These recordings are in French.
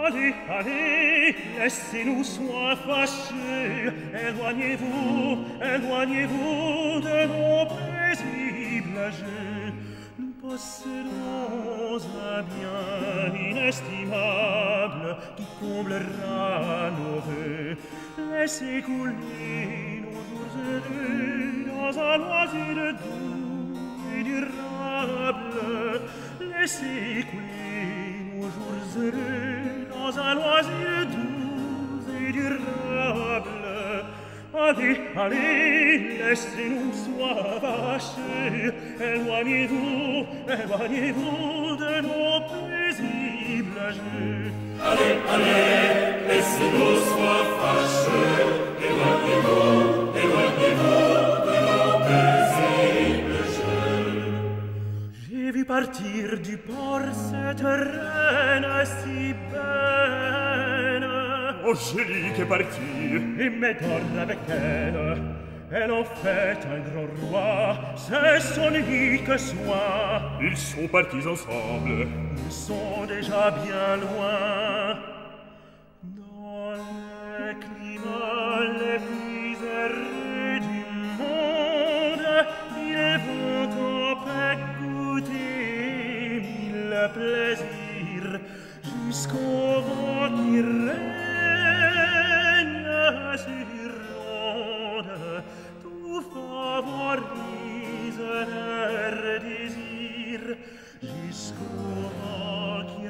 Allez, allez, laissez-nous soit fâchés, éloignez-vous de nos paisibles jeux. Nous possédons un bien inestimable qui comblera nos vœux. Laissez couler nos jours heureux dans un loisir doux et durable. Laissez couler nos jours heureux dans un loisir doux et durable. Allez, allez, laissez-nous soit fâchés, éloignez-vous de nos paisibles jeux. Allez, allez, laissez-nous soit fâchés, éloignez-vous de nos paisibles jeux. J'ai vu partir du port cette reine si belle. Angélique est partie, Et Médor avec elle. Elle en fait un grand roi, c'est son unique soin. ils sont partis ensemble. Ils sont déjà bien loin. Dans les climats les plus heureux du monde, ils vont en paix goûter mille plaisirs jusqu'au vent qui règne sur l'onde. Tout favorise leur désir jusqu'au vent qui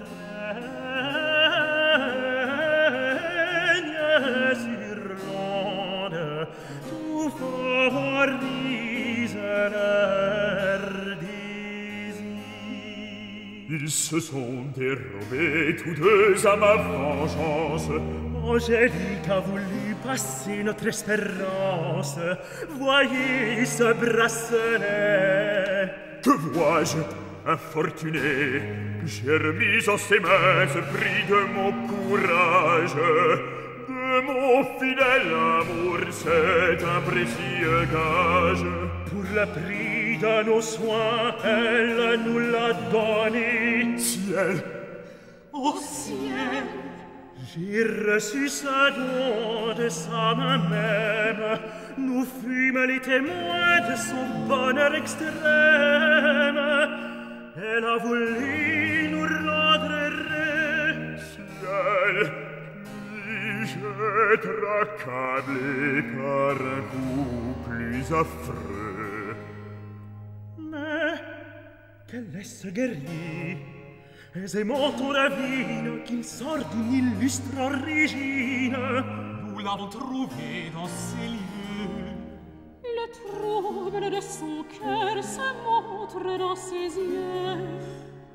règne sur l'onde. Tout favorise leur désir. Ils se sont dérobés tous deux à ma vengeance. Angélique a voulu passer notre espérance. Voyez ce bracelet. Que vois-je, infortuné? J'ai remis en ses mains ce prix de mon courage, de mon fidèle amour, c'est un précieux gage. Pour le prix de nos soins, elle nous l'a donné. Ciel, Ô ciel, J'ai reçu sa don de sa main même. Nous fûmes les témoins de son bonheur extrême. Elle a voulu nous rendre heureux. ciel, puis-je être accablé par un coup plus affreux? Mais quel est ce guerrier? Aisément on devine qu'il sort d'une illustre origine. nous l'avons trouvé dans ces lieux. Le trouble de son cœur se montre dans ses yeux.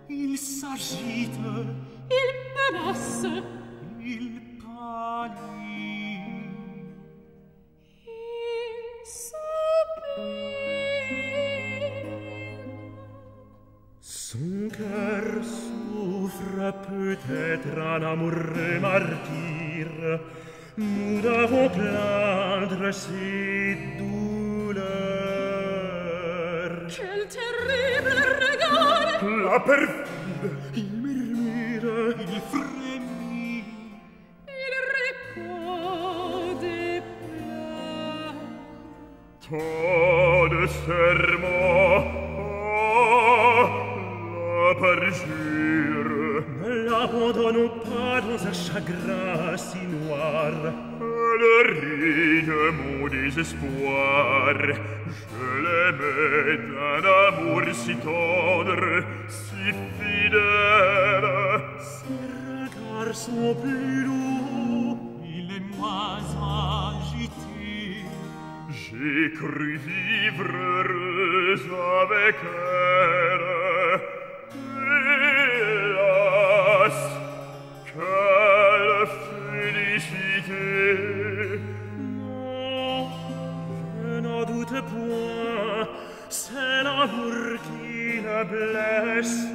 Il s'agite, Il menace, il pâlit. il soupire. Son cœur souffre peut-être un amoureux martyr. Nous devons plaindre ses douleurs. Quel terrible regard! La perfide, Il murmure, Il frémit, Il répand des pleurs. tant de serments, oh, la parjure. ne l'abandonnons pas dans un chagrin si noir. Elle rit de mon désespoir. Je l'aimais d'un amour si tendre, si fidèle. Ses regards sont plus lourds. il est moins agité. J'ai cru vivre heureuse avec elle. Hélas, quelle félicité! Non, je n'en doute point. C'est l'amour qui le blesse.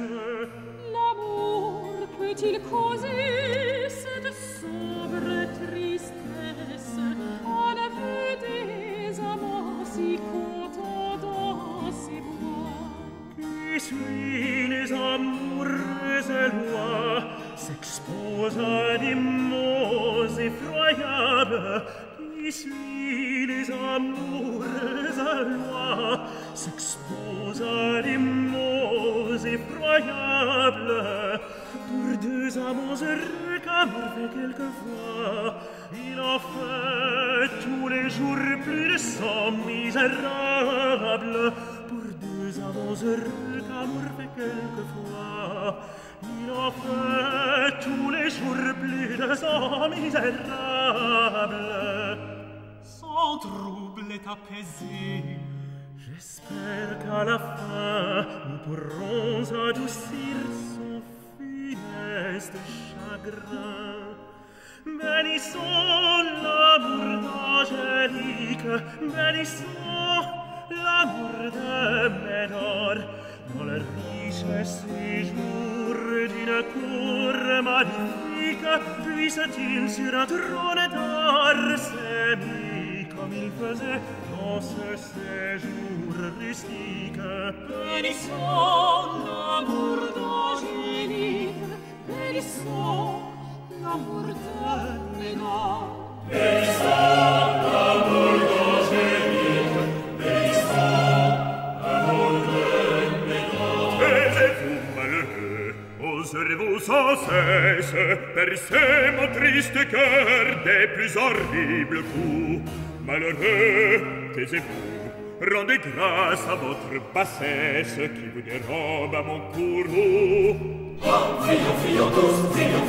L'amour peut-il causer cette sombre tristesse à la vue des amants si contents dans ces bois? Qui suit les amoureuses lois s'exprime s'exposa des mots effroyables qui suit les amoureuses lois, s'exposa des mots effroyables pour deux amants heureux qu'amour fait quelquefois. Il en fait tous les jours plus de 100 misérables pour deux amants heureux qu'amour fait quelquefois. Il en fait tous les jours plus de 100 misérables. Son trouble est apaisé. J'espère qu'à la fin nous pourrons adoucir son funeste chagrin. Bénissons l'amour d'Angélique, bénissons l'amour de Médor, dans le riche séjour d'une cour magnifique, puisse-t-il sur un trône d'or s'aimer comme il faisait dans ce séjour rustique. Bénissons l'amour d'Angélique, bénissons l'amour de Médor. Bénissons l'amour d'Angélique, bénissons l'amour de Médor. Taisez-vous, malheureux, oserez-vous sans cesse percer mon triste cœur des plus horribles coups. Malheureux, taisez-vous, rendez grâce à votre bassesse qui vous dérobe à mon courroux. Fuyons, fuyons tous, fuyons,